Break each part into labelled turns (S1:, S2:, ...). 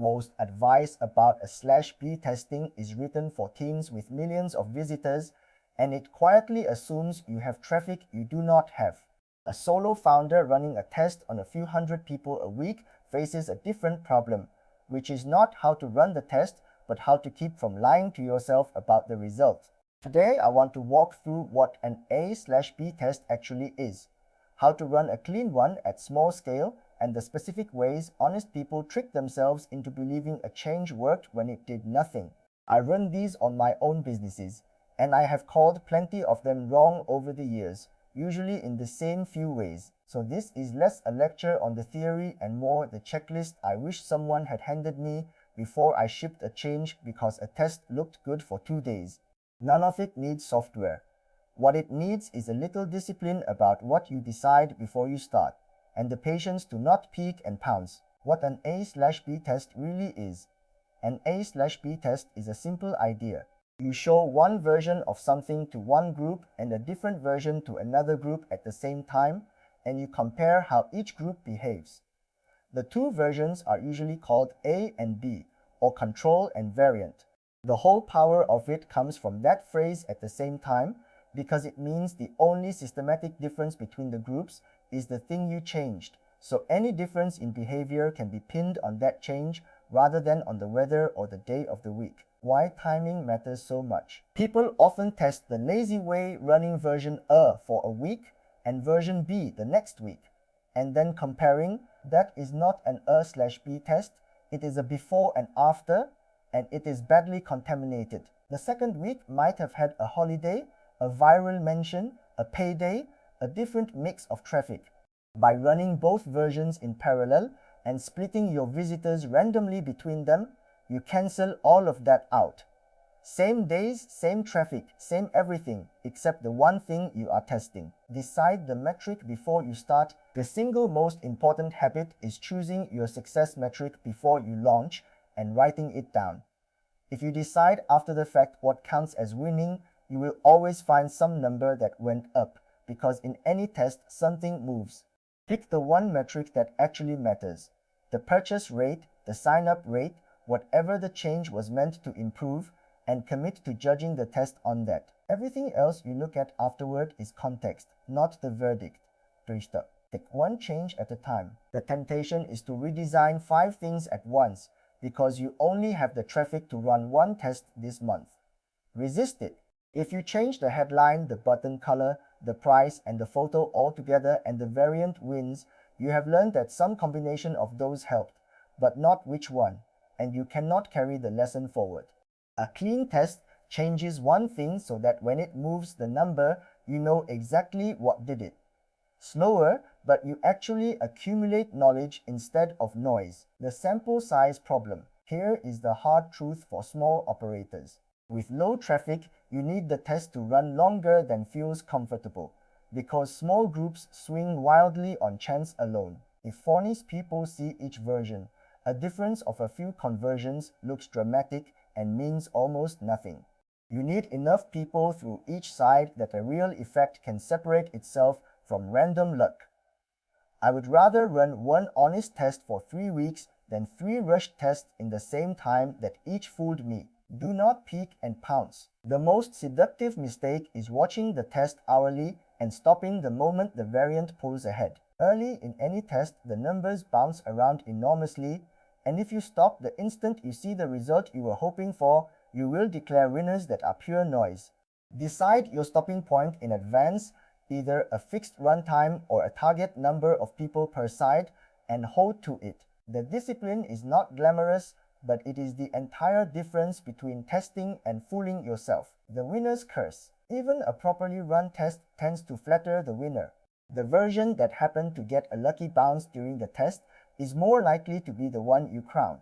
S1: most advice about a/B testing is written for teams with millions of visitors, and it quietly assumes you have traffic you do not have. A solo founder running a test on a few hundred people a week faces a different problem, which is not how to run the test, but how to keep from lying to yourself about the result. Today, I want to walk through what an A/B test actually is, how to run a clean one at small scale, and the specific ways honest people trick themselves into believing a change worked when it did nothing. I run these on my own businesses, and I have called plenty of them wrong over the years, usually in the same few ways. So this is less a lecture on the theory and more the checklist I wish someone had handed me before I shipped a change because a test looked good for 2 days. None of it needs software. What it needs is a little discipline about what you decide before you start, and the patience to not peek and pounce. What an A/B test really is. An A/B test is a simple idea. You show one version of something to one group and a different version to another group at the same time, and you compare how each group behaves. The two versions are usually called A and B, or control and variant. The whole power of it comes from that phrase "at the same time," because it means the only systematic difference between the groups is the thing you changed, so any difference in behavior can be pinned on that change rather than on the weather or the day of the week. Why timing matters so much. People often test the lazy way, running version A for a week and version B the next week, and then comparing. That is not an A/B test, it is a before and after, and it is badly contaminated. The second week might have had a holiday, a viral mention, a payday, a different mix of traffic. By running both versions in parallel and splitting your visitors randomly between them, you cancel all of that out. Same days, same traffic, same everything, except the one thing you are testing. Decide the metric before you start. The single most important habit is choosing your success metric before you launch and writing it down. If you decide after the fact what counts as winning, you will always find some number that went up, because in any test something moves. Pick the one metric that actually matters. The purchase rate, the sign-up rate, whatever the change was meant to improve, and commit to judging the test on that. Everything else you look at afterward is context, not the verdict. Take one change at a time. The temptation is to redesign 5 things at once because you only have the traffic to run one test this month. Resist it. If you change the headline, the button color, the price, and the photo all together and the variant wins, you have learned that some combination of those helped, but not which one, and you cannot carry the lesson forward. A clean test changes one thing so that when it moves the number, you know exactly what did it. Slower, but you actually accumulate knowledge instead of noise. The sample size problem. Here is the hard truth for small operators. With low traffic, you need the test to run longer than feels comfortable, because small groups swing wildly on chance alone. If 40 people see each version, a difference of a few conversions looks dramatic and means almost nothing. You need enough people through each side that a real effect can separate itself from random luck. I would rather run one honest test for 3 weeks than 3 rushed tests in the same time that each fooled me. Do not peek and pounce. The most seductive mistake is watching the test hourly and stopping the moment the variant pulls ahead. Early in any test, the numbers bounce around enormously, and if you stop the instant you see the result you were hoping for, you will declare winners that are pure noise. Decide your stopping point in advance, either a fixed runtime or a target number of people per side, and hold to it. The discipline is not glamorous, but it is the entire difference between testing and fooling yourself. The winner's curse. Even a properly run test tends to flatter the winner. The version that happened to get a lucky bounce during the test is more likely to be the one you crown,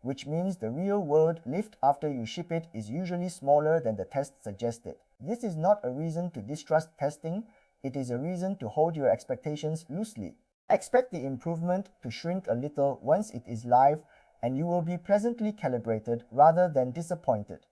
S1: which means the real-world lift after you ship it is usually smaller than the test suggested. This is not a reason to distrust testing, it is a reason to hold your expectations loosely. Expect the improvement to shrink a little once it is live, and you will be pleasantly calibrated rather than disappointed.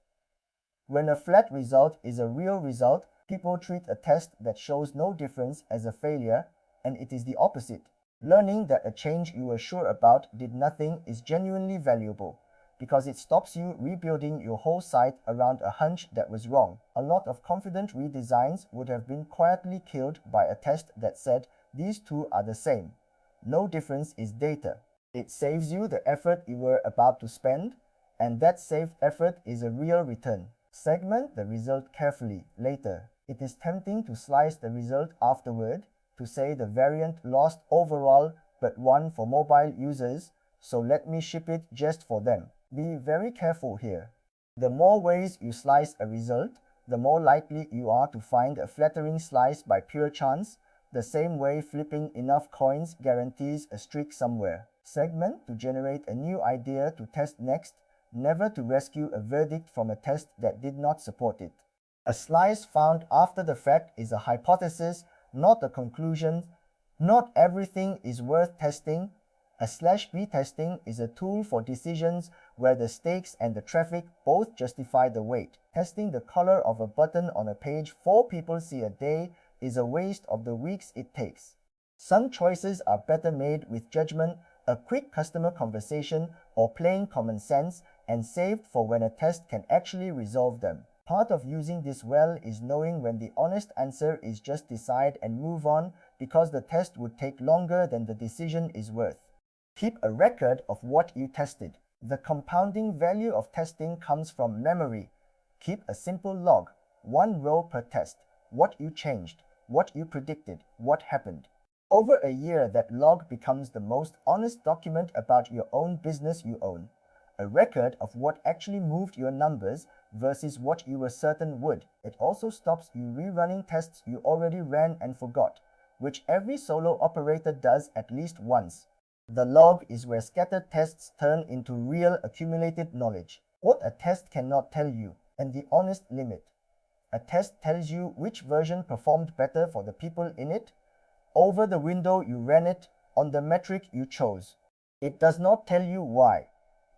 S1: When a flat result is a real result, people treat a test that shows no difference as a failure, and it is the opposite. Learning that a change you were sure about did nothing is genuinely valuable, because it stops you rebuilding your whole site around a hunch that was wrong. A lot of confident redesigns would have been quietly killed by a test that said these two are the same. No difference is data. It saves you the effort you were about to spend, and that saved effort is a real return. Segment the result carefully later. It is tempting to slice the result afterward, to say the variant lost overall but won for mobile users, so let me ship it just for them. Be very careful here. The more ways you slice a result, the more likely you are to find a flattering slice by pure chance, the same way flipping enough coins guarantees a streak somewhere. Segment to generate a new idea to test next, never to rescue a verdict from a test that did not support it. A slice found after the fact is a hypothesis, not a conclusion. Not everything is worth testing. A/B testing is a tool for decisions where the stakes and the traffic both justify the wait. Testing the color of a button on a page 4 people see a day is a waste of the weeks it takes. Some choices are better made with judgment, a quick customer conversation, or plain common sense, and saved for when a test can actually resolve them. Part of using this well is knowing when the honest answer is just decide and move on, because the test would take longer than the decision is worth. Keep a record of what you tested. The compounding value of testing comes from memory. Keep a simple log, 1 row per test, what you changed, what you predicted, what happened. Over a year, that log becomes the most honest document about your own business you own. A record of what actually moved your numbers versus what you were certain would. It also stops you rerunning tests you already ran and forgot, which every solo operator does at least once. The log is where scattered tests turn into real accumulated knowledge. What a test cannot tell you, and the honest limit. A test tells you which version performed better for the people in it, over the window you ran it, on the metric you chose. It does not tell you why.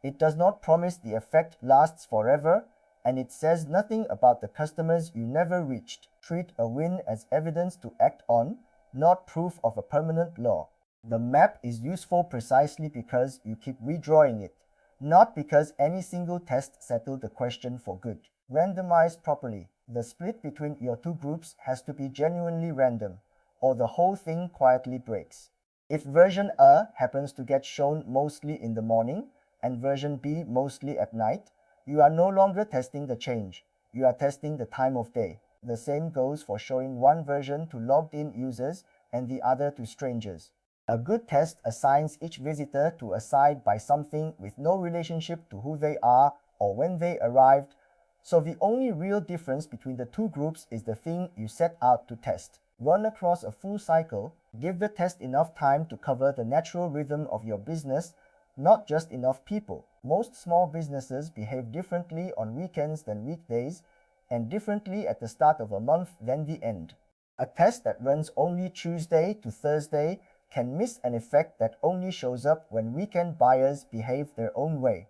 S1: It does not promise the effect lasts forever, and it says nothing about the customers you never reached. Treat a win as evidence to act on, not proof of a permanent law. The map is useful precisely because you keep redrawing it, not because any single test settled the question for good. Randomize properly. The split between your two groups has to be genuinely random, or the whole thing quietly breaks. If version A happens to get shown mostly in the morning, and version B mostly at night, you are no longer testing the change. You are testing the time of day. The same goes for showing one version to logged-in users and the other to strangers. A good test assigns each visitor to a site by something with no relationship to who they are or when they arrived, so the only real difference between the two groups is the thing you set out to test. Run across a full cycle, give the test enough time to cover the natural rhythm of your business, not just enough people. Most small businesses behave differently on weekends than weekdays, and differently at the start of a month than the end. A test that runs only Tuesday to Thursday can miss an effect that only shows up when weekend buyers behave their own way.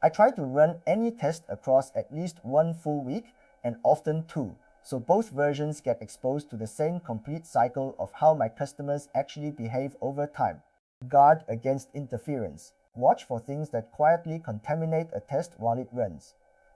S1: I try to run any test across at least one full week, and often two, so both versions get exposed to the same complete cycle of how my customers actually behave over time. Guard against interference. Watch for things that quietly contaminate a test while it runs.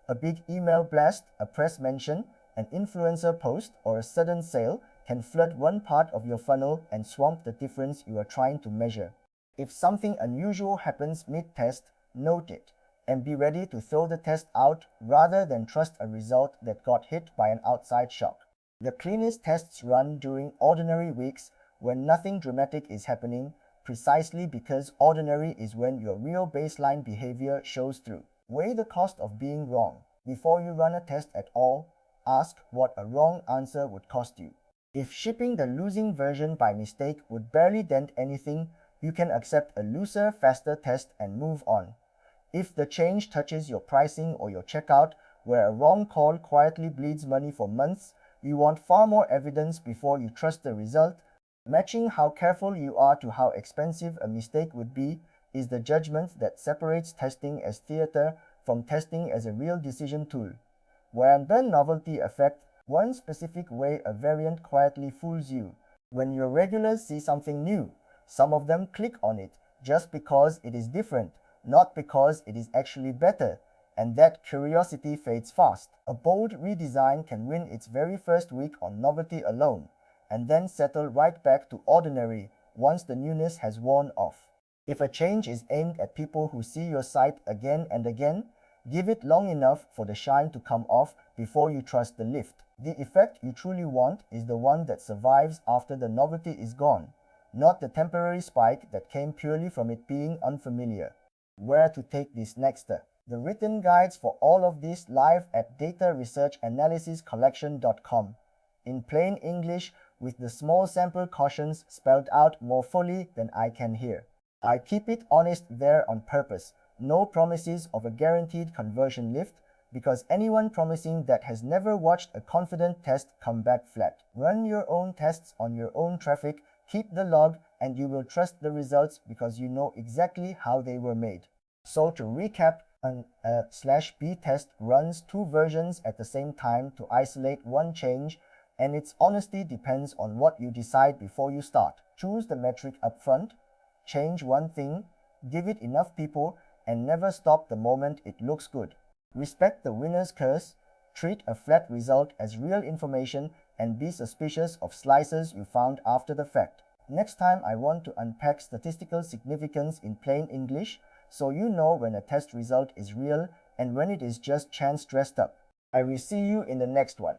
S1: A big email blast, a press mention, an influencer post, or a sudden sale can flood one part of your funnel and swamp the difference you are trying to measure. If something unusual happens mid-test, note it, and be ready to throw the test out rather than trust a result that got hit by an outside shock. The cleanest tests run during ordinary weeks when nothing dramatic is happening, precisely because ordinary is when your real baseline behavior shows through. Weigh the cost of being wrong. Before you run a test at all, ask what a wrong answer would cost you. If shipping the losing version by mistake would barely dent anything, you can accept a looser, faster test and move on. If the change touches your pricing or your checkout, where a wrong call quietly bleeds money for months, you want far more evidence before you trust the result. Matching how careful you are to how expensive a mistake would be is the judgment that separates testing as theater from testing as a real decision tool. Where the novelty effect, one specific way a variant quietly fools you. When your regulars see something new, Some of them click on it just because it is different, not because it is actually better, and that curiosity fades fast. A bold redesign can win its very first week on novelty alone, and then settle right back to ordinary once the newness has worn off. If a change is aimed at people who see your site again and again, give it long enough for the shine to come off before you trust the lift. The effect you truly want is the one that survives after the novelty is gone, not the temporary spike that came purely from it being unfamiliar. Where to take this next step? The written guides for all of this live at dataresearchanalysiscollection.com in plain English with the small sample cautions spelled out more fully than I can here. I keep it honest there on purpose. No promises of a guaranteed conversion lift, because anyone promising that has never watched a confident test come back flat. Run your own tests on your own traffic, keep the log, and you will trust the results because you know exactly how they were made. So to recap, a /B test runs two versions at the same time to isolate one change, and its honesty depends on what you decide before you start. Choose the metric upfront, change one thing, give it enough people, and never stop the moment it looks good. Respect the winner's curse, treat a flat result as real information, and be suspicious of slices you found after the fact. Next time I want to unpack statistical significance in plain English, so you know when a test result is real and when it is just chance dressed up. I will see you in the next one.